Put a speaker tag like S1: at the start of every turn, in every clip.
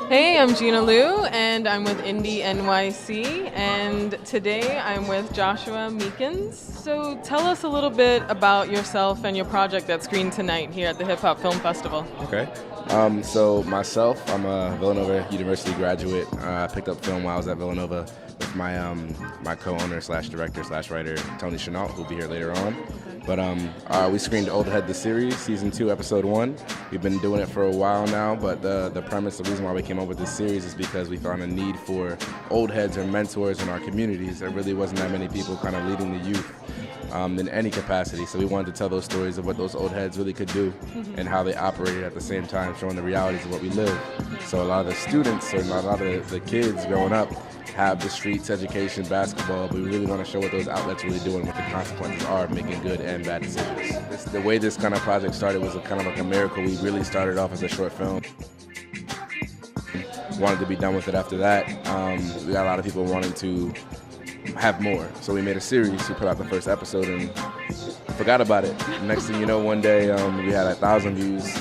S1: Hey, I'm Gina Liu, and I'm with Indie NYC, and today I'm with Joshua Meekins. So tell us a little bit about yourself and your project that screened tonight here at the Hip Hop Film Festival.
S2: Okay. So myself, I'm a Villanova University graduate. I picked up film while I was at Villanova with my co-owner slash director slash writer, Tony Chenault, who'll be here later on. But we screened Old Head the series, season 2, episode 1. We've been doing it for a while now, but the premise, the reason why we came up with this series is because we found a need for old heads or mentors in our communities. There really wasn't that many people kind of leading the youth in any capacity. So we wanted to tell those stories of what those old heads really could do and how they operated at the same time, showing the realities of what we live. So a lot of the students or a lot of the kids growing up have the streets, education, basketball, but we really want to show what those outlets really do and what the consequences are of making good and bad decisions. The way this kind of project started was kind of like a miracle. We really started off as a short film. Wanted to be done with it after that. We got a lot of people wanting to have more, so we made a series. We put out the first episode and forgot about it. Next thing you know, one day we had 1,000 views.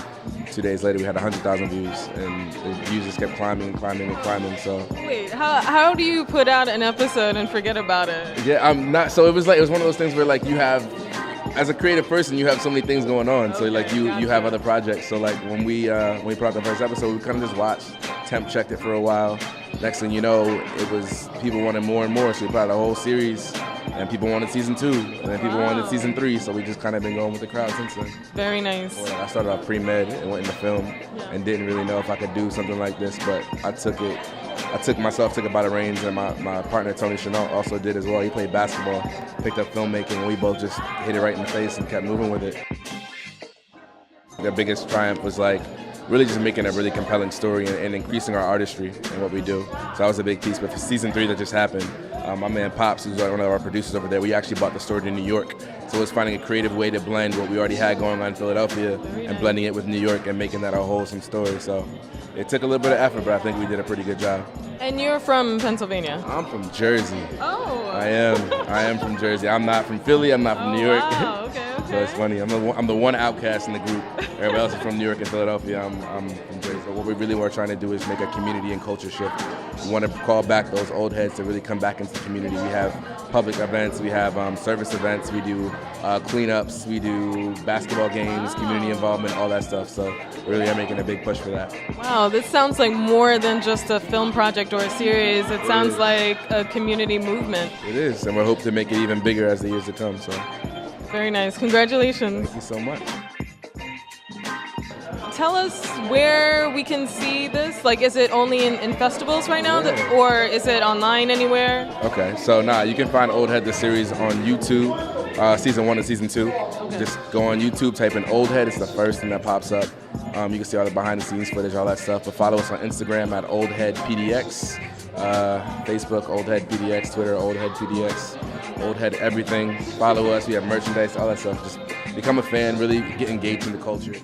S2: 2 days later, we had 100,000 views, and the views just kept climbing and climbing and climbing. So
S1: wait, how do you put out an episode and forget about it?
S2: Yeah, I'm not. So it was one of those things where like you have, as a creative person, you have so many things going on. So like you have other projects. So like when we put out the first episode, we kind of just watched, temp checked it for a while. Next thing you know, it was people wanted more and more. So we put out a whole series. And people wanted season 2, and then people wanted season 3, so we just kind of been going with the crowd since then.
S1: Very nice.
S2: Well, I started off pre-med and went into film and didn't really know if I could do something like this, but I took it by the reins, and my partner Tony Chenault also did as well. He played basketball, picked up filmmaking, and we both just hit it right in the face and kept moving with it. The biggest triumph was like really just making a really compelling story and increasing our artistry in what we do. So that was a big piece. But for season 3 that just happened, my man Pops, who's one of our producers over there, we actually bought the story to New York. So it was finding a creative way to blend what we already had going on in Philadelphia and blending it with New York and making that a wholesome story. So it took a little bit of effort, but I think we did a pretty good job.
S1: And you're from Pennsylvania?
S2: I'm from Jersey.
S1: Oh.
S2: I am from Jersey. I'm not from Philly. I'm not from New York.
S1: Wow, okay.
S2: So it's funny. I'm the one outcast in the group. Everybody else is from New York and Philadelphia. I'm from Jersey. So what we really were trying to do is make a community and culture shift. We want to call back those old heads to really come back into the community. We have public events. We have service events. We do cleanups. We do basketball games, community involvement, all that stuff. So we really are making a big push for that.
S1: Wow, this sounds like more than just a film project or a series. It sounds like a community movement.
S2: It is, and we hope to make it even bigger as the years to come. So.
S1: Very nice. Congratulations.
S2: Thank you so much.
S1: Tell us where we can see this. Like, is it only in festivals right now,
S2: Yeah.
S1: or is it online anywhere?
S2: Okay, so you can find Old Head the series on YouTube, season 1 and season 2. Okay. Just go on YouTube, type in Old Head. It's the first thing that pops up. You can see all the behind the scenes footage, all that stuff. But follow us on Instagram at OldHeadPDX, Facebook Old Head PDX, Twitter Old Head PDX, Old Head everything. Follow us. We have merchandise, all that stuff. Just become a fan. Really get engaged in the culture.